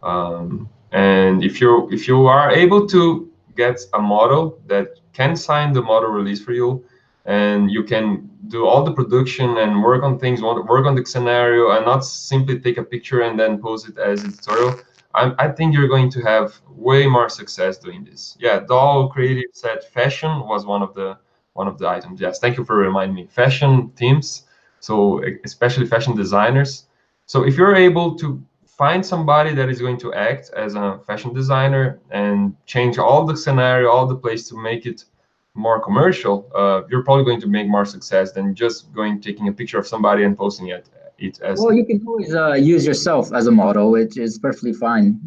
And if you are able to get a model that can sign the model release for you, and you can do all the production and work on things, work on the scenario, and not simply take a picture and then post it as editorial, I think you're going to have way more success doing this. Yeah, Doll Creative said fashion was one of the items. Yes, thank you for reminding me. Fashion teams, so especially fashion designers. So if you're able to find somebody that is going to act as a fashion designer and change all the scenario, all the place to make it more commercial, you're probably going to make more success than just taking a picture of somebody and posting it as. Well, you can always use yourself as a model, which is perfectly fine.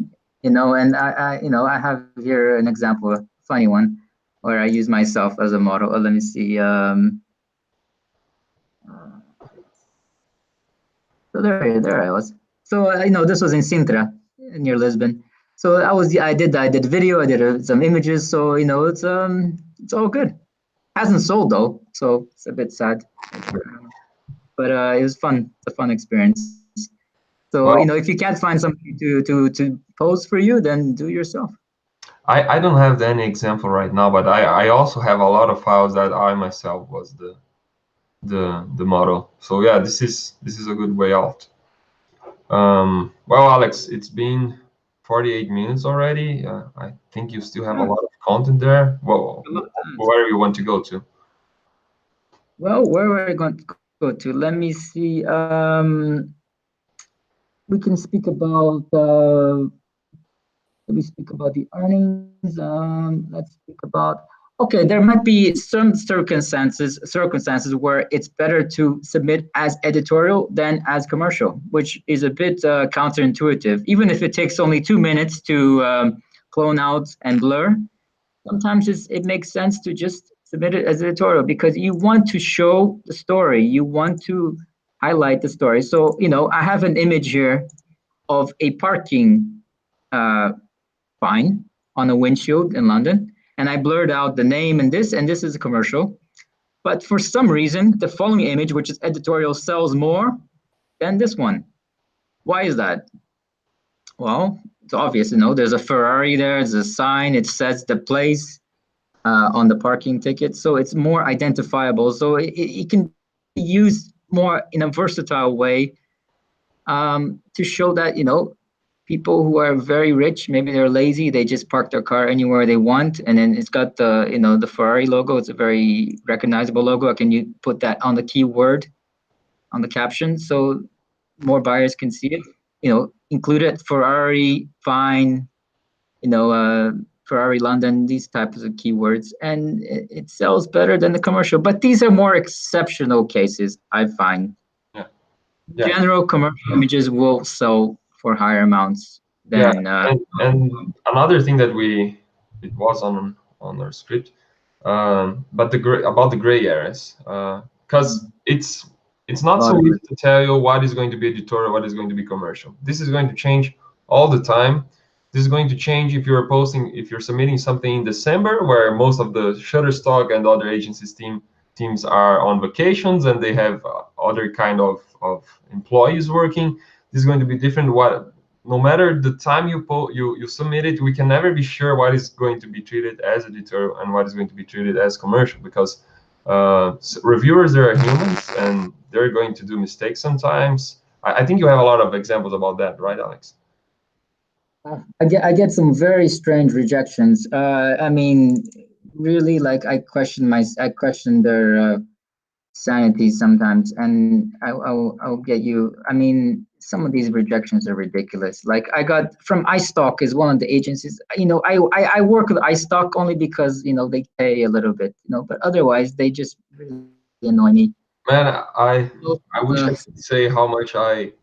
And I have here an example, a funny one, where I use myself as a model. Let me see. So there I was. So this was in Sintra, near Lisbon. So I did the video, I did some images. So it's all good. Hasn't sold though, so it's a bit sad. But it was fun. It's a fun experience. So Well, if you can't find somebody to pose for you, then do it yourself. I don't have any example right now, but I also have a lot of files that I myself was the model. So yeah, this is a good way out. Well, Alex, it's been 48 minutes already. I think you still have a lot of content there. Well, where do you want to go to? Well, where are we going to go to? Let me see. We can speak about let me speak about the earnings. Let's speak about. Okay, there might be some circumstances where it's better to submit as editorial than as commercial, which is a bit counterintuitive. Even if it takes only 2 minutes to clone out and blur, sometimes it makes sense to just submit it as editorial because you want to show the story, you want to highlight the story. So I have an image here of a parking uh, fine on a windshield in London, and I blurred out the name and this is a commercial. But for some reason, the following image, which is editorial, sells more than this one. Why is that? Well, it's obvious. There's a Ferrari there, there's a sign, it says the place on the parking ticket, so it's more identifiable. So it can be used more in a versatile way to show that people who are very rich, maybe they're lazy, they just park their car anywhere they want, and then it's got the Ferrari logo. It's a very recognizable logo. Can you put that on the keyword on the caption so more buyers can see it? Include it, Ferrari fine, Ferrari London, these types of keywords, and it sells better than the commercial. But these are more exceptional cases, I find. Yeah. Yeah. General commercial images will sell for higher amounts than. Yeah, and another thing that it was on our script, but about the gray areas, because it's not so easy to tell you what is going to be editorial, what is going to be commercial. This is going to change all the time. This is going to change if you're submitting something in December, where most of the Shutterstock and other agencies teams are on vacations and they have other kind of employees working. This is going to be different. No matter the time you submit it, we can never be sure what is going to be treated as editorial and what is going to be treated as commercial, because reviewers are humans and they're going to do mistakes sometimes. I think you have a lot of examples about that, right, Alex? I get some very strange rejections. I mean, really, like I question their sanity sometimes, and I'll get you. I mean, some of these rejections are ridiculous. Like I got from iStock, is one of the agencies. I work with iStock only because they pay a little bit. But otherwise they just really annoy me. Man, I wish I could say how much I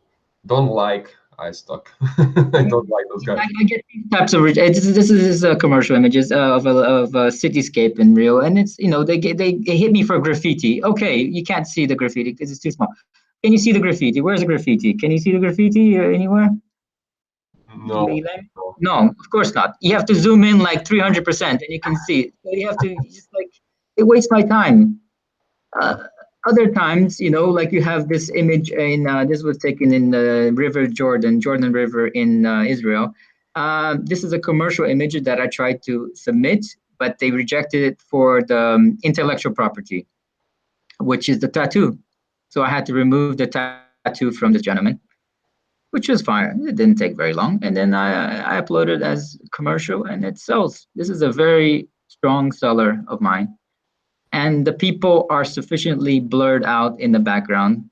don't like iStock. I don't like those guys. I get these types of this is commercial images of a cityscape in Rio, and it's they hit me for graffiti. Okay, you can't see the graffiti because it's too small. Can you see the graffiti? Where's the graffiti? Can you see the graffiti anywhere? No. No, of course not. You have to zoom in like 300%, and you can see it. So you have to just it wastes my time. Other times, like you have this image in this was taken in the River Jordan River in Israel. This is a commercial image that I tried to submit, but they rejected it for the intellectual property, which is the tattoo. So I had to remove the tattoo from this gentleman, which was fine. It didn't take very long. And then I uploaded as commercial, and it sells. This is a very strong seller of mine. And the people are sufficiently blurred out in the background,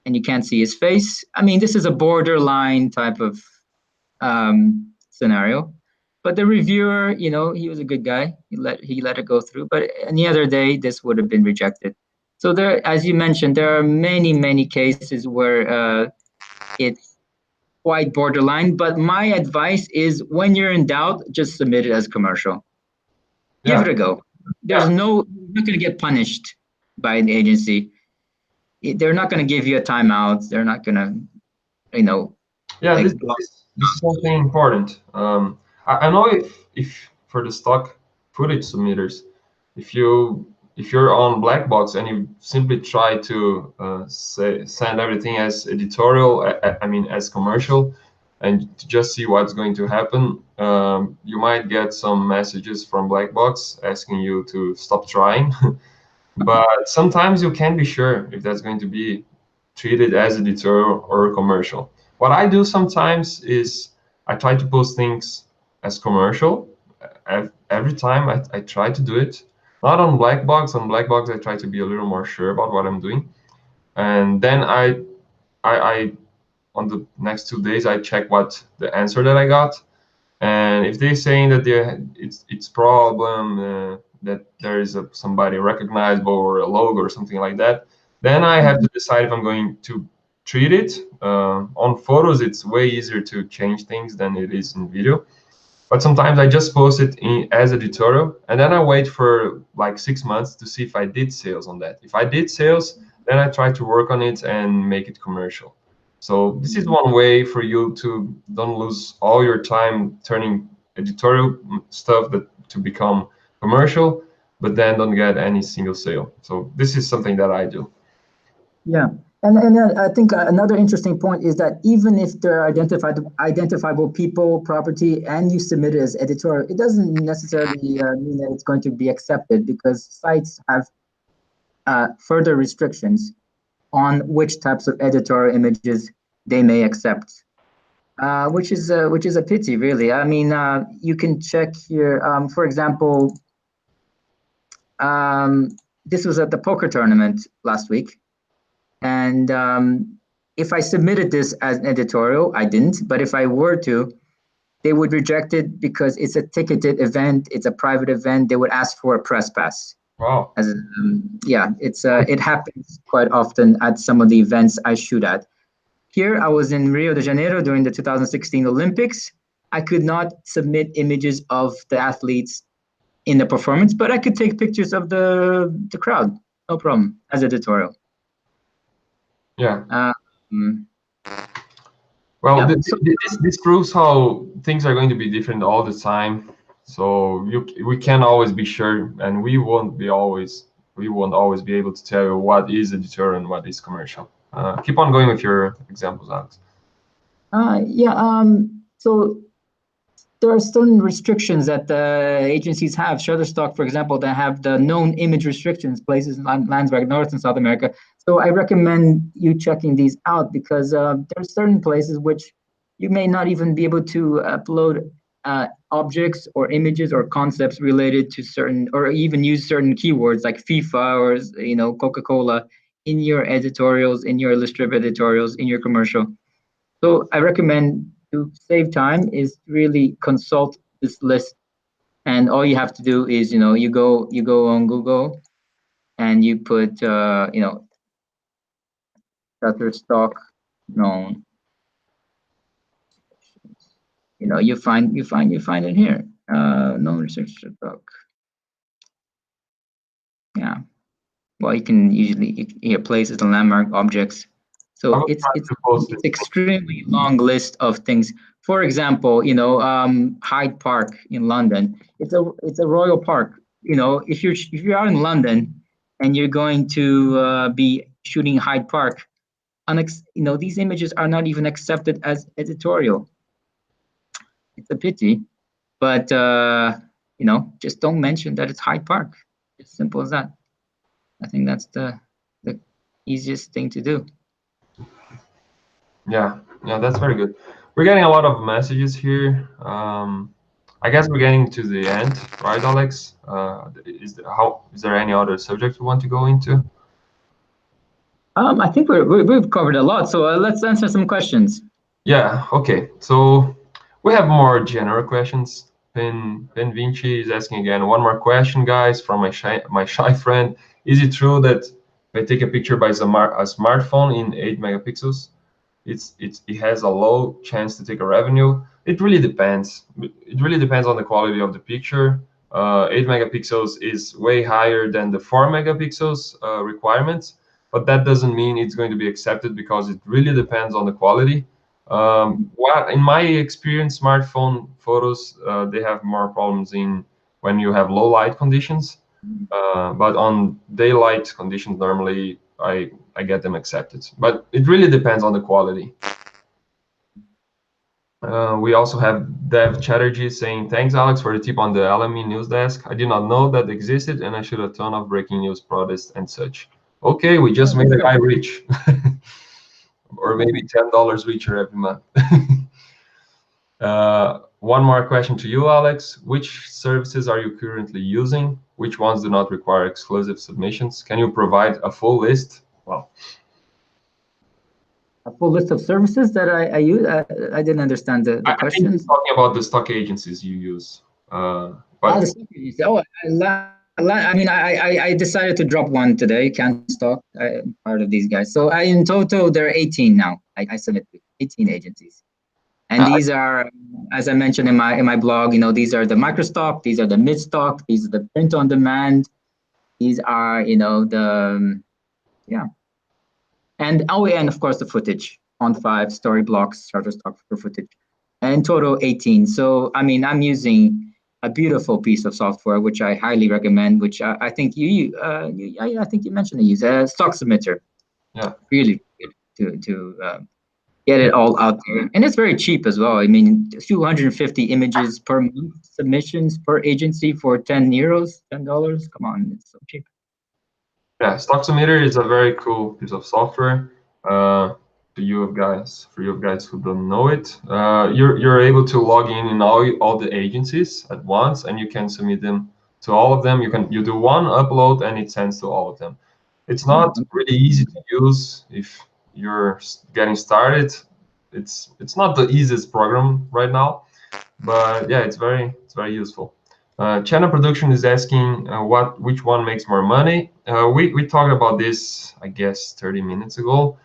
and you can't see his face. I mean, this is a borderline type of scenario. But the reviewer, he was a good guy. He let it go through. But any other day, this would have been rejected. So there, as you mentioned, there are many cases where it's quite borderline. But my advice is, when you're in doubt, just submit it as commercial. Give it a go. You're not going to get punished by an agency. They're not going to give you a timeout. They're not going to, Yeah, this is something important. I know if for the stock footage submitters, if you if you're on black box and you simply try to send everything as editorial, I mean as commercial, and to just see what's going to happen, you might get some messages from black box asking you to stop trying. But sometimes you can't be sure if that's going to be treated as editorial or commercial. What I do sometimes is I try to post things as commercial. Every time I try to do it. Not on black box. On black box, I try to be a little more sure about what I'm doing. And then I on the next 2 days, I check what the answer that I got. And if they're saying that it's problem that there is somebody recognizable or a logo or something like that, then I have to decide if I'm going to treat it. On photos, it's way easier to change things than it is in video. But sometimes I just post it as editorial, and then I wait for like 6 months to see if I did sales on that. If I did sales, then I try to work on it and make it commercial. So this is one way for you to don't lose all your time turning editorial stuff that to become commercial, but then don't get any single sale. So this is something that I do. Yeah, and I think another interesting point is that even if there are identifiable people, property, and you submit it as editorial, it doesn't necessarily mean that it's going to be accepted, because sites have further restrictions on which types of editorial images they may accept, which is a pity, really. I mean, you can check here, for example, this was at the poker tournament last week. And if I submitted this as an editorial, I didn't. But if I were to, they would reject it because it's a ticketed event. It's a private event. They would ask for a press pass. Wow. Yeah, it happens quite often at some of the events I shoot at. Here, I was in Rio de Janeiro during the 2016 Olympics. I could not submit images of the athletes in the performance, but I could take pictures of the crowd, no problem, as editorial. Yeah. Mm. Well, Yeah, this proves how things are going to be different all the time. So we can't always be sure, and we won't always be able to tell you what is editorial and what is commercial. Keep on going with your examples, Alex. yeah. So there are certain restrictions that the agencies have. Shutterstock, for example, that have the known image restrictions, places in lands like North and South America. So I recommend you checking these out, because there are certain places which you may not even be able to upload objects or images or concepts related to certain, or even use certain keywords like FIFA or Coca-Cola in your editorials, in your illustrative editorials, in your commercial. So I recommend, to save time, is really consult this list, and all you have to do is you go on Google and you put Shutterstock known. You find it here. Known research Shutterstock. Yeah. Well, you can usually here places and landmark objects. I So will it's try it's to post it's it. extremely long list of things. For example, Hyde Park in London. It's a royal park. If you're out in London and you're going to be shooting Hyde Park, these images are not even accepted as editorial. It's a pity, but just don't mention that it's Hyde Park. It's simple as that. I think that's the easiest thing to do. Yeah, that's very good. We're getting a lot of messages here. I guess we're getting to the end, right, Alex? Is there any other subject we want to go into? I think we've covered a lot, so let's answer some questions. Yeah, okay. So we have more general questions. Ben Vinci is asking again, one more question, guys, from my shy friend. Is it true that if I take a picture by a smartphone in 8 megapixels, it has a low chance to take a revenue? It really depends. It really depends on the quality of the picture. 8 megapixels is way higher than the 4 megapixels requirements, but that doesn't mean it's going to be accepted, because it really depends on the quality. What in my experience, smartphone photos they have more problems in when you have low light conditions. But on daylight conditions, normally I get them accepted. But it really depends on the quality. We also have Dev Chatterjee saying, "Thanks, Alex, for the tip on the Alamy news desk. I did not know that existed, and I should have ton of breaking news, protests, and such." Okay, we just made a guy rich, or maybe $10 richer every month. One more question to you, Alex. Which services are you currently using? Which ones do not require exclusive submissions? Can you provide a full list? Well, A full list of services that I use. I didn't understand the I think question. he's talking about the stock agencies you use. But The stock you say. Oh, I mean, I decided to drop one today. Can't stock. I'm part of these guys. So in total, there are 18 now. I submit to 18 agencies, and I, these are, as I mentioned in my blog, these are the micro stock, these are the mid stock, these are the print on demand, these are the yeah, and and of course the footage on 5 story blocks, Shutterstock for footage, and in total 18. So I mean, I'm using a beautiful piece of software which I highly recommend, which I think I think you mentioned to use Stock Submitter. yeah. Really good to get it all out there, and it's very cheap as well. I mean, 250 images per month, submissions per agency for 10 euros, $10. Come on, it's so cheap. Yeah, Stocksometer is a very cool piece of software. For you guys who don't know it, you're able to log in all the agencies at once, and you can submit them to all of them. You do one upload, and it sends to all of them. It's not really easy to use if you're getting started. It's not the easiest program right now, but yeah, it's very useful. Channel Production is asking which one makes more money. We talked about this, I guess, 30 minutes ago.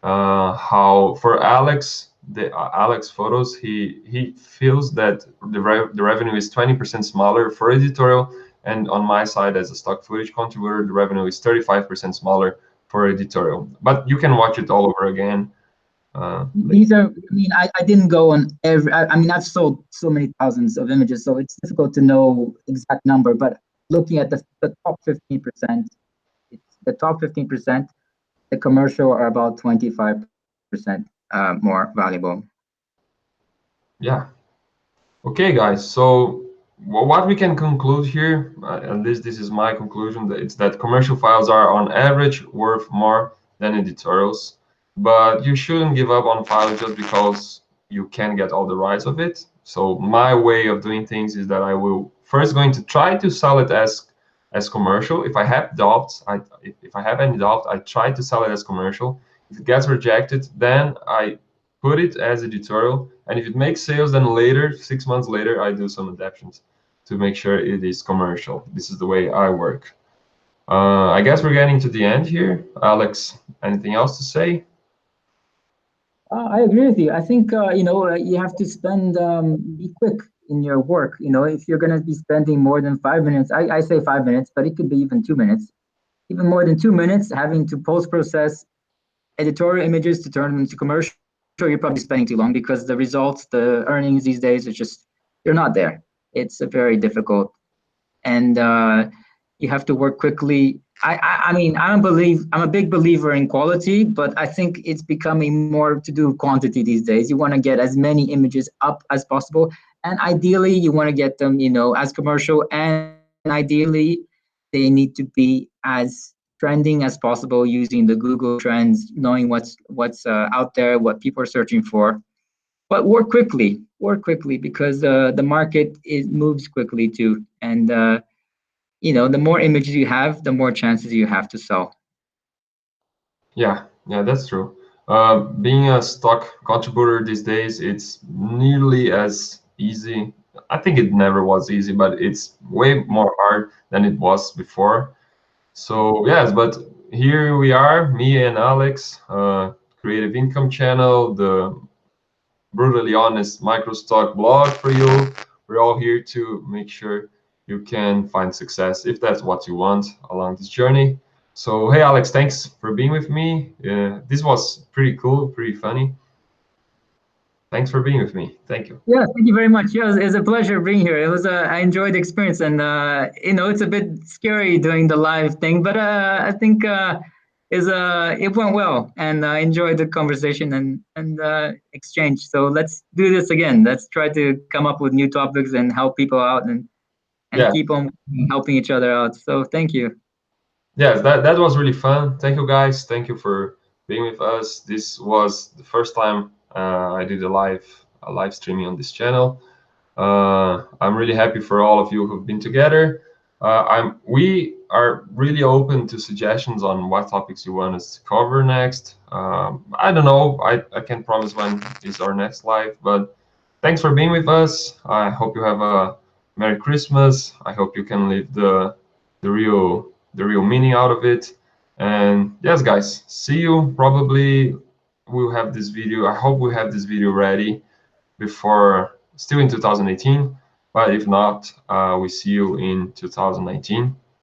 How for Alex, the Alex photos, he feels that the revenue is 20% smaller for editorial, and on my side as a stock footage contributor, the revenue is 35% smaller for editorial. But you can watch it all over again. These are, I mean, I didn't go on every, I mean, I've sold so many thousands of images, so it's difficult to know exact number, but looking at the top 15%, it's the top 15%, the commercial are about 25% more valuable. Yeah. Okay, guys. So what we can conclude here, at least this is my conclusion, that it's that commercial files are on average worth more than editorials, but you shouldn't give up on files just because you can get all the rights of it. So my way of doing things is that I will first going to try to sell it as commercial. If I have doubts, if I have any doubt, I try to sell it as commercial. If it gets rejected, then I put it as editorial, and if it makes sales, then later, 6 months later, I do some adaptations to make sure it is commercial. This is the way I work. I guess we're getting to the end here. Alex, anything else to say? I agree with you. I think you have to be quick in your work. If you're going to be spending more than 5 minutes, I say 5 minutes, but it could be even 2 minutes, even more than 2 minutes, having to post process editorial images to turn them into commercial. You're probably spending too long because the results, the earnings these days, they're not there. It's very difficult, and you have to work quickly. I mean, I'm a big believer in quality, but I think it's becoming more to do with quantity these days. You want to get as many images up as possible, and ideally, you want to get them, as commercial, and ideally, they need to be as trending as possible using the Google Trends, knowing what's out there, what people are searching for. But work quickly because the market moves quickly too, and the more images you have, the more chances you have to sell. Yeah, that's true. Being a stock contributor these days, it's nearly as easy. I think it never was easy, but it's way more hard than it was before. So yes, but here we are, me and Alex, Creative Income Channel, the brutally honest microstock blog for you. We're all here to make sure you can find success if that's what you want along this journey. So hey Alex, thanks for being with me. This was pretty cool, pretty funny. Thanks for being with me. Thank you. Yeah, thank you very much. Yeah, it was a pleasure being here. It was I enjoyed the experience, and it's a bit scary doing the live thing, but I think it went well, and I enjoyed the conversation and exchange. So let's do this again. Let's try to come up with new topics and help people out, and Yeah. keep on helping each other out. So thank you. Yes, that was really fun. Thank you guys. Thank you for being with us. This was the first time I did a live streaming on this channel. I'm really happy for all of you who've been together. We are really open to suggestions on what topics you want us to cover next. I don't know. I can't promise when is our next live, but thanks for being with us. I hope you have a Merry Christmas. I hope you can live the real meaning out of it. And yes, guys, see you. Probably we'll have this video. I hope we have this video ready before still in 2018, but if not, we see you in 2019.